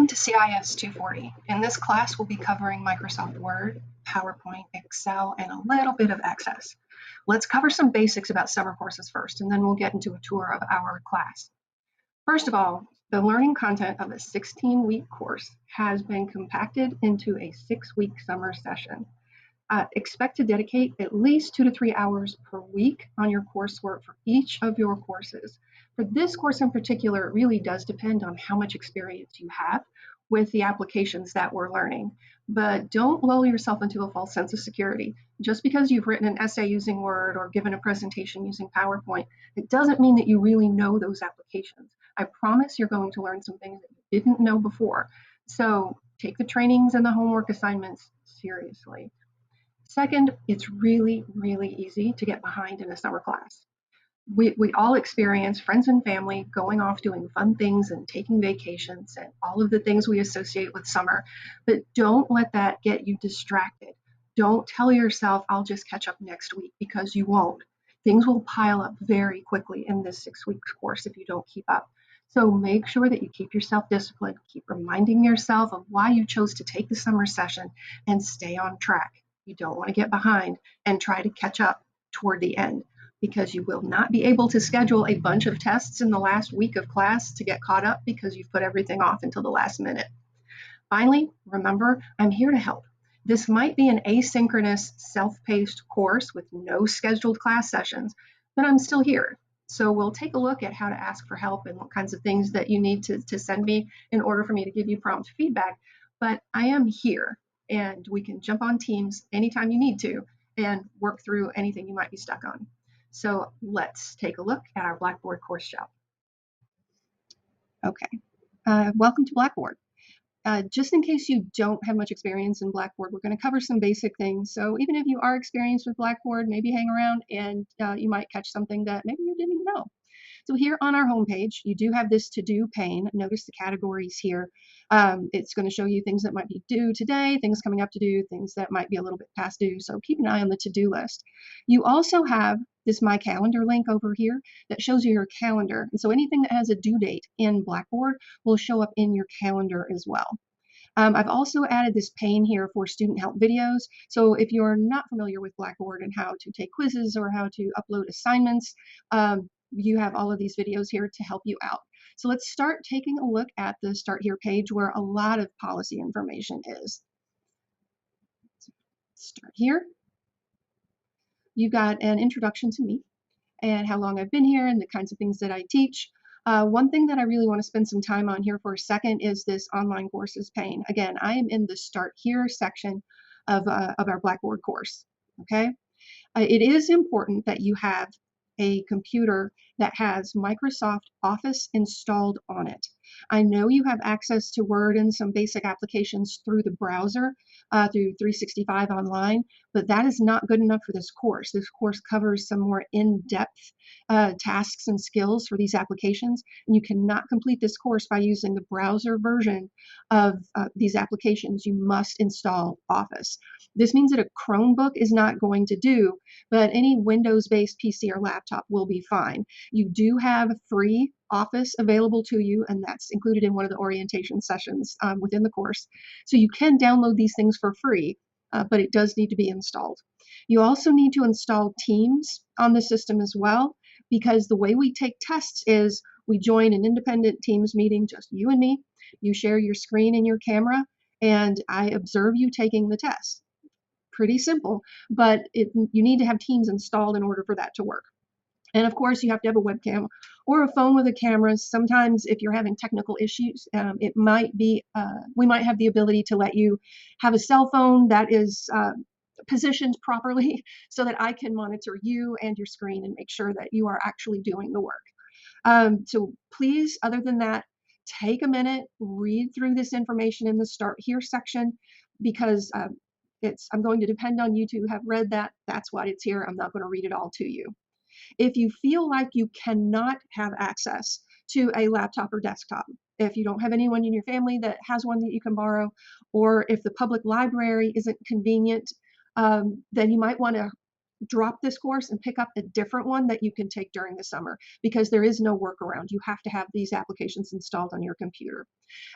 Welcome to CIS 240. In this class, we'll be covering Microsoft Word, PowerPoint, Excel, and a little bit of Access. Let's cover some basics about summer courses first, and then we'll get into a tour of our class. First of all, the learning content of a 16-week course has been compacted into a 6-week summer session. Expect to dedicate at least 2 to 3 hours per week on your coursework for each of your courses. For this course in particular, it really does depend on how much experience you have with the applications that we're learning. But don't lull yourself into a false sense of security. Just because you've written an essay using Word or given a presentation using PowerPoint, it doesn't mean that you really know those applications. I promise you're going to learn some things that you didn't know before. So take the trainings and the homework assignments seriously. Second, it's really, really easy to get behind in a summer class. We all experience friends and family going off doing fun things and taking vacations and all of the things we associate with summer, but don't let that get you distracted. Don't tell yourself, I'll just catch up next week, because you won't. Things will pile up very quickly in this 6-week course if you don't keep up. So make sure that you keep yourself disciplined, keep reminding yourself of why you chose to take the summer session, and stay on track. You don't want to get behind and try to catch up toward the end, because you will not be able to schedule a bunch of tests in the last week of class to get caught up because you've put everything off until the last minute. Finally, remember, I'm here to help. This might be an asynchronous, self-paced course with no scheduled class sessions, but I'm still here. So we'll take a look at how to ask for help and what kinds of things that you need to send me in order for me to give you prompt feedback. But I am here, and we can jump on Teams anytime you need to and work through anything you might be stuck on. So let's take a look at our Blackboard course shell. Okay, welcome to Blackboard. Just in case you don't have much experience in Blackboard, we're going to cover some basic things. So even if you are experienced with Blackboard, maybe hang around and you might catch something that maybe you didn't know. So here on our homepage, you do have this to-do pane. Notice the categories here. It's going to show you things that might be due today, things coming up to do, things that might be a little bit past due. So keep an eye on the to-do list. You also have this My Calendar link over here that shows you your calendar. And so anything that has a due date in Blackboard will show up in your calendar as well. I've also added this pane here for student help videos. So if you're not familiar with Blackboard and how to take quizzes or how to upload assignments, you have all of these videos here to help you out. So let's start taking a look at the Start Here page where a lot of policy information is. Start here. You've got an introduction to me and how long I've been here and the kinds of things that I teach. One thing that I really want to spend some time on here for a second is this online courses pane. Again, I am in the Start Here section of our Blackboard course. Okay, it is important that you have a computer that has Microsoft Office installed on it. I know you have access to Word and some basic applications through the browser, through 365 online, but that is not good enough for this course. This course covers some more in-depth tasks and skills for these applications, and you cannot complete this course by using the browser version of these applications. You must install Office. This means that a Chromebook is not going to do, but any Windows-based PC or laptop will be fine. You do have free Office available to you, and that's included in one of the orientation sessions within the course. So you can download these things for free, but it does need to be installed. You also need to install Teams on the system as well, because the way we take tests is we join an independent Teams meeting, just you and me. You share your screen and your camera, and I observe you taking the test. Pretty simple, but you need to have Teams installed in order for that to work. And of course, you have to have a webcam or a phone with a camera. Sometimes if you're having technical issues, it might be, we might have the ability to let you have a cell phone that is positioned properly so that I can monitor you and your screen and make sure that you are actually doing the work. So please, other than that, take a minute, read through this information in the Start Here section, because I'm going to depend on you to have read that. That's why it's here. I'm not going to read it all to you. If you feel like you cannot have access to a laptop or desktop, if you don't have anyone in your family that has one that you can borrow, or if the public library isn't convenient, then you might want to drop this course and pick up a different one that you can take during the summer, because there is no workaround. You have to have these applications installed on your computer.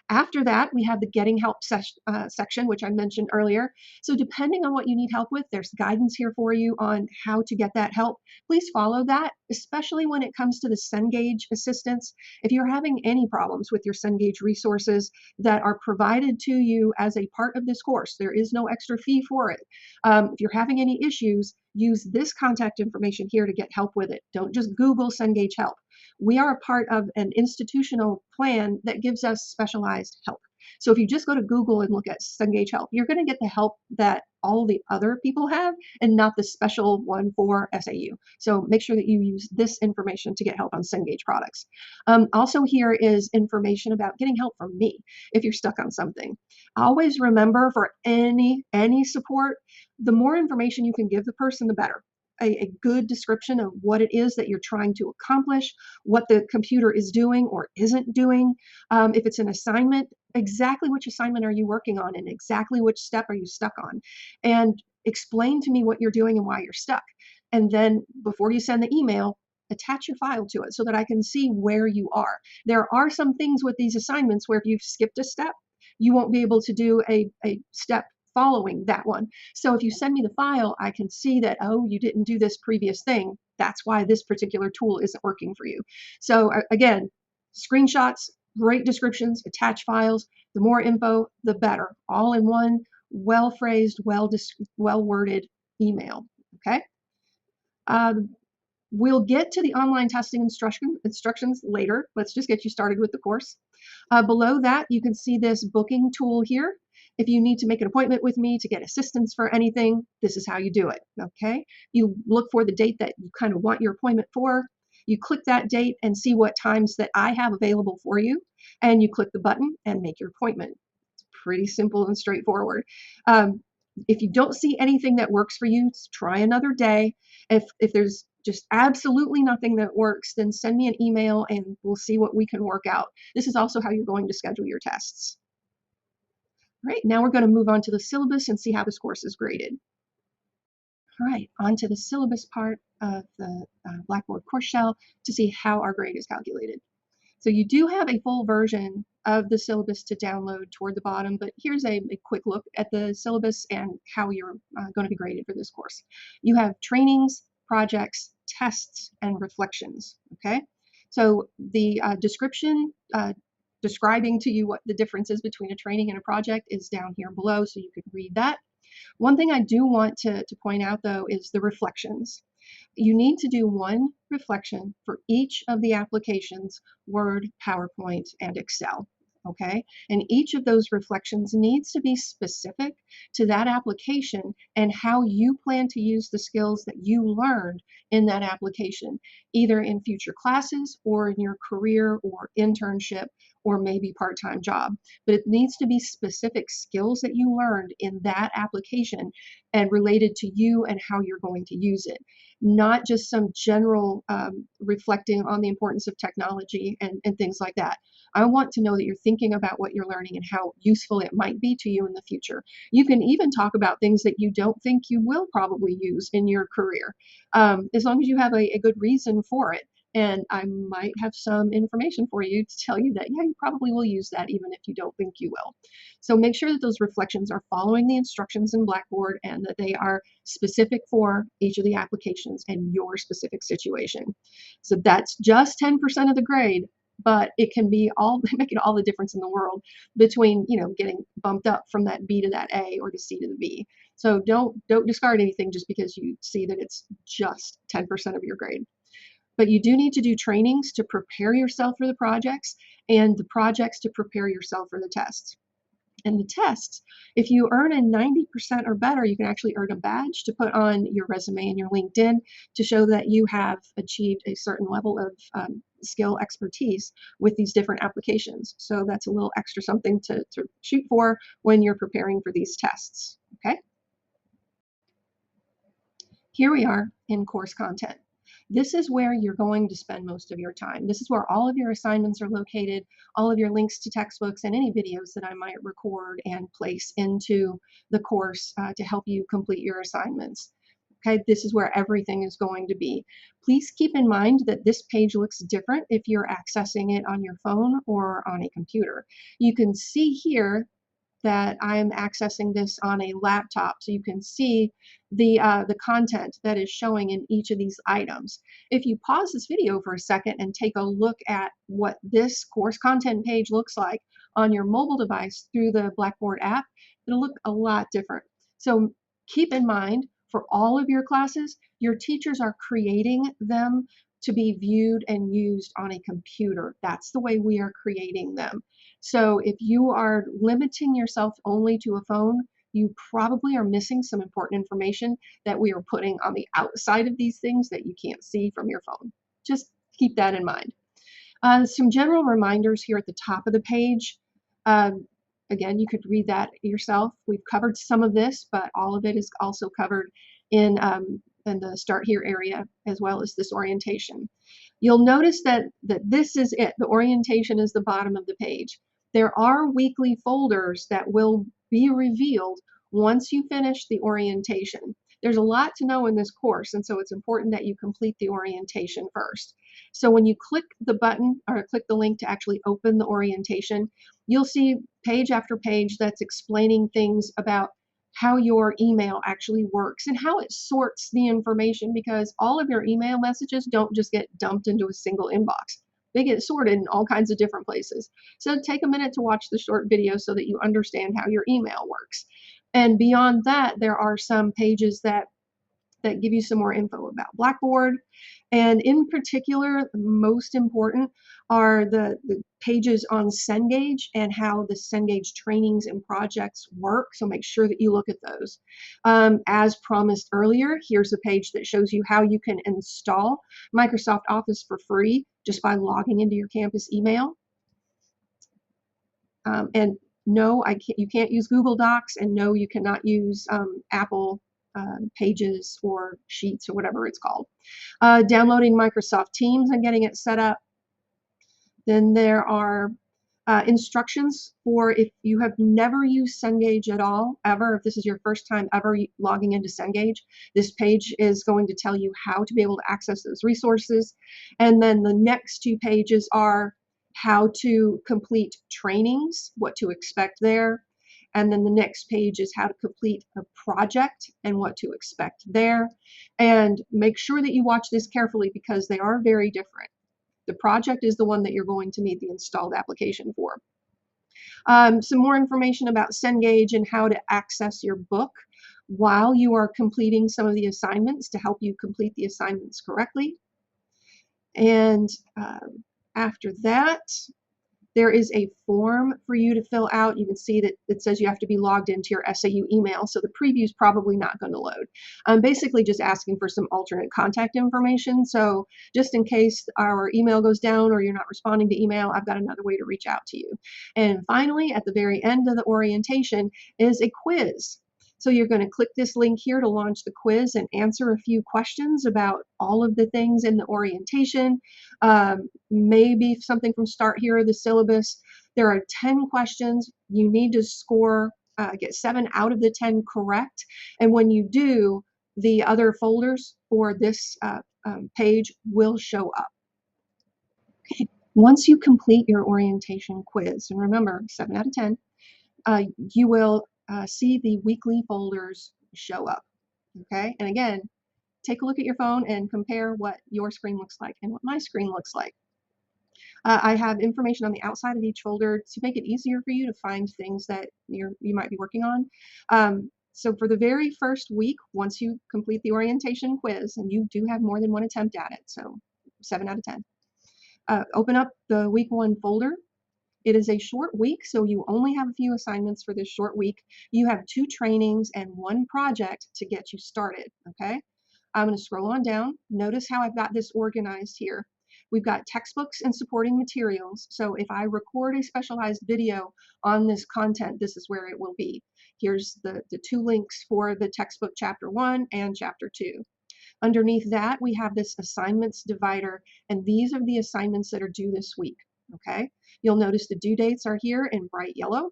After that, we have the Getting Help section, which I mentioned earlier. So depending on what you need help with, there's guidance here for you on how to get that help. Please follow that, especially when it comes to the Cengage assistance. If you're having any problems with your Cengage resources that are provided to you as a part of this course, there is no extra fee for it. If you're having any issues, use this contact information here to get help with it. Don't just Google Cengage help. We are a part of an institutional plan that gives us specialized help. So if you just go to Google and look at Cengage help, you're going to get the help that all the other people have and not the special one for SAU. So make sure that you use this information to get help on Cengage products. Also here is information about getting help from me if you're stuck on something. Always remember, for any support, the more information you can give the person, the better. A good description of what it is that you're trying to accomplish, what the computer is doing or isn't doing. If it's an assignment, exactly which assignment are you working on and exactly which step are you stuck on? And explain to me what you're doing and why you're stuck. And then before you send the email, attach your file to it so that I can see where you are. There are some things with these assignments where if you've skipped a step, you won't be able to do a step following that one. So if you send me the file, I can see that, oh, you didn't do this previous thing. That's why this particular tool isn't working for you. So again, screenshots, great descriptions, attach files. The more info, the better. All in one, well-phrased, well-worded email, okay? We'll get to the online testing instructions later. Let's just get you started with the course. Below that, you can see this booking tool here. If you need to make an appointment with me to get assistance for anything, this is how you do it, okay? You look for the date that you kind of want your appointment for. You click that date and see what times that I have available for you, and you click the button and make your appointment. It's pretty simple and straightforward. If you don't see anything that works for you, try another day. If there's just absolutely nothing that works, then send me an email and we'll see what we can work out. This is also how you're going to schedule your tests. All right, now we're going to move on to the syllabus and see how this course is graded. All right, on to the syllabus part of the Blackboard course shell to see how our grade is calculated. So you do have a full version of the syllabus to download toward the bottom, but here's a quick look at the syllabus and how you're going to be graded for this course. You have trainings, projects, tests, and reflections, okay? So the description describing to you what the difference is between a training and a project is down here below, so you can read that. One thing I do want to point out, though, is the reflections. You need to do one reflection for each of the applications, Word, PowerPoint, and Excel. Okay, and each of those reflections needs to be specific to that application and how you plan to use the skills that you learned in that application, either in future classes or in your career or internship or maybe part-time job. But it needs to be specific skills that you learned in that application and related to you and how you're going to use it, not just some general reflecting on the importance of technology and things like that. I want to know that you're thinking about what you're learning and how useful it might be to you in the future. You can even talk about things that you don't think you will probably use in your career, as long as you have a good reason for it. And I might have some information for you to tell you that, yeah, you probably will use that even if you don't think you will. So make sure that those reflections are following the instructions in Blackboard and that they are specific for each of the applications and your specific situation. So that's just 10% of the grade, but it can be making all the difference in the world between, getting bumped up from that B to that A or the C to the B. So don't discard anything just because you see that it's just 10% of your grade. But you do need to do trainings to prepare yourself for the projects and the projects to prepare yourself for the tests. And the tests, if you earn a 90% or better, you can actually earn a badge to put on your resume and your LinkedIn to show that you have achieved a certain level of skill expertise with these different applications. So that's a little extra something to shoot for when you're preparing for these tests, okay? Here we are in course content. This is where you're going to spend most of your time. This is where all of your assignments are located, all of your links to textbooks and any videos that I might record and place into the course to help you complete your assignments. Okay, this is where everything is going to be. Please keep in mind that this page looks different if you're accessing it on your phone or on a computer. You can see here that I'm accessing this on a laptop, so you can see the content that is showing in each of these items. If you pause this video for a second and take a look at what this course content page looks like on your mobile device through the Blackboard app, it'll look a lot different. So keep in mind, for all of your classes, your teachers are creating them to be viewed and used on a computer. That's the way we are creating them. So if you are limiting yourself only to a phone, you probably are missing some important information that we are putting on the outside of these things that you can't see from your phone. Just keep that in mind. Some general reminders here at the top of the page. Again, you could read that yourself. We've covered some of this, but all of it is also covered in the Start Here area, as well as this orientation. You'll notice that this is it. The orientation is the bottom of the page. There are weekly folders that will be revealed once you finish the orientation. There's a lot to know in this course, and so it's important that you complete the orientation first. So when you click the button or click the link to actually open the orientation, you'll see page after page that's explaining things about how your email actually works and how it sorts the information, because all of your email messages don't just get dumped into a single inbox. They get sorted in all kinds of different places. So take a minute to watch the short video so that you understand how your email works. And beyond that, there are some pages that give you some more info about Blackboard. And in particular, most important are the pages on Cengage and how the Cengage trainings and projects work. So make sure that you look at those. As promised earlier, here's a page that shows you how you can install Microsoft Office for free just by logging into your campus email. And no, you can't use Google Docs, and no, you cannot use Apple Pages or Sheets or whatever it's called. Downloading Microsoft Teams and getting it set up. Then there are instructions for if you have never used Cengage at all, ever, if this is your first time ever logging into Cengage, this page is going to tell you how to be able to access those resources. And then the next two pages are how to complete trainings, what to expect there. And then the next page is how to complete a project and what to expect there. And make sure that you watch this carefully because they are very different. The project is the one that you're going to need the installed application for. Some more information about Cengage and how to access your book while you are completing some of the assignments to help you complete the assignments correctly. And after that, there is a form for you to fill out. You can see that it says you have to be logged into your SAU email, so the preview is probably not going to load. I'm basically just asking for some alternate contact information, so just in case our email goes down or you're not responding to email, I've got another way to reach out to you. And finally, at the very end of the orientation is a quiz. So you're going to click this link here to launch the quiz and answer a few questions about all of the things in the orientation, maybe something from Start Here, the syllabus. There are 10 questions. You need to score, get 7 out of the 10 correct. And when you do, the other folders for this page will show up. Okay. Once you complete your orientation quiz, and remember, 7 out of 10, you will see the weekly folders show up. Okay, and again, take a look at your phone and compare what your screen looks like and what my screen looks like. I have information on the outside of each folder to make it easier for you to find things that you might be working on. So for the very first week, once you complete the orientation quiz, and you do have more than one attempt at it, so 7 out of 10, open up the week 1 folder. It is a short week, so you only have a few assignments for this short week. You have 2 trainings and 1 project to get you started, okay? I'm going to scroll on down. Notice how I've got this organized here. We've got textbooks and supporting materials, so if I record a specialized video on this content, this is where it will be. Here's the 2 links for the textbook chapter 1 and chapter 2. Underneath that, we have this assignments divider, and these are the assignments that are due this week, okay? You'll notice the due dates are here in bright yellow.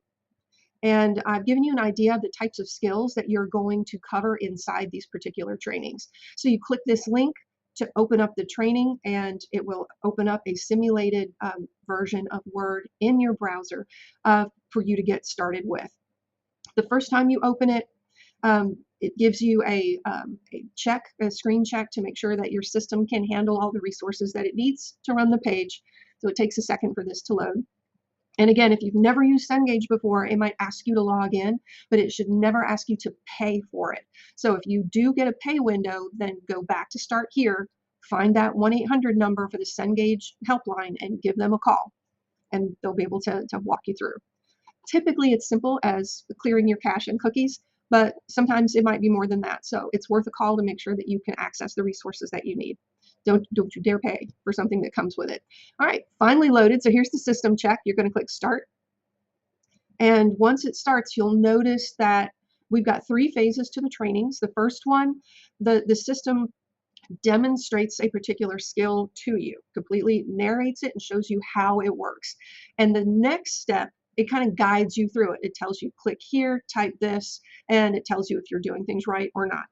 And I've given you an idea of the types of skills that you're going to cover inside these particular trainings. So you click this link to open up the training, and it will open up a simulated version of Word in your browser for you to get started with. The first time you open it, it gives you a screen check to make sure that your system can handle all the resources that it needs to run the page. So it takes a second for this to load. And again, if you've never used Cengage before, it might ask you to log in, but it should never ask you to pay for it. So if you do get a pay window, then go back to Start Here, find that 1-800 number for the Cengage helpline and give them a call, and they'll be able to walk you through. Typically, it's simple as clearing your cache and cookies, but sometimes it might be more than that. So it's worth a call to make sure that you can access the resources that you need. Don't you dare pay for something that comes with it. All right, finally loaded. So here's the system check. You're going to click Start. And once it starts, you'll notice that we've got 3 phases to the trainings. The first one, the system demonstrates a particular skill to you, completely narrates it and shows you how it works. And the next step, it kind of guides you through it. It tells you click here, type this, and it tells you if you're doing things right or not.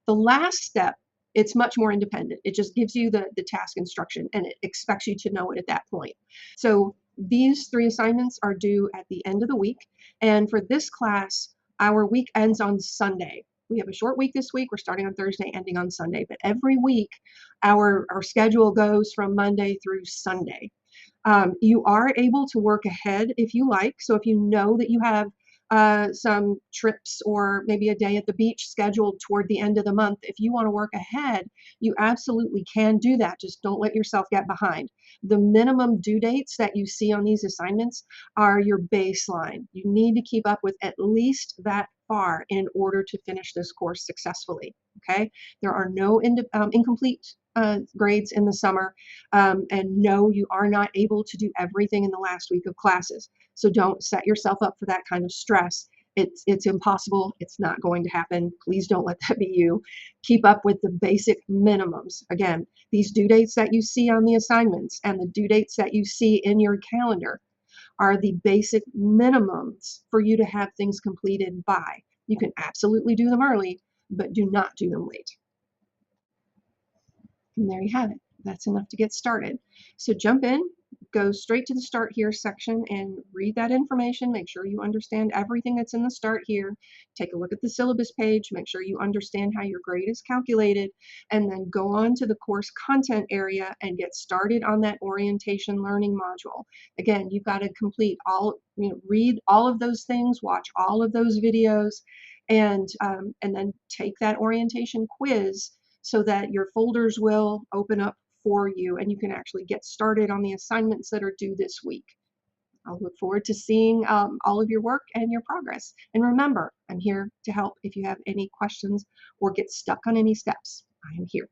The last step, it's much more independent. It just gives you the task instruction, and it expects you to know it at that point. So these 3 assignments are due at the end of the week. And for this class, our week ends on Sunday. We have a short week this week. We're starting on Thursday, ending on Sunday. But every week, our schedule goes from Monday through Sunday. You are able to work ahead if you like. So if you know that you have some trips or maybe a day at the beach scheduled toward the end of the month, if you want to work ahead, you absolutely can do that. Just don't let yourself get behind. The minimum due dates that you see on these assignments are your baseline. You need to keep up with at least that far in order to finish this course successfully. Okay, there are no incomplete grades in the summer, and no, you are not able to do everything in the last week of classes. So don't set yourself up for that kind of stress. It's impossible. It's not going to happen. Please don't let that be you. Keep up with the basic minimums. Again, these due dates that you see on the assignments and the due dates that you see in your calendar are the basic minimums for you to have things completed by. You can absolutely do them early, but do not do them late. And there you have it. That's enough to get started. So jump in, go straight to the Start Here section and read that information. Make sure you understand everything that's in the Start Here. Take a look at the syllabus page. Make sure you understand how your grade is calculated, and then go on to the course content area and get started on that orientation learning module. Again, you've got to complete read all of those things, watch all of those videos, and then take that orientation quiz so that your folders will open up for you and you can actually get started on the assignments that are due this week. I'll look forward to seeing all of your work and your progress. And remember, I'm here to help if you have any questions or get stuck on any steps. I am here.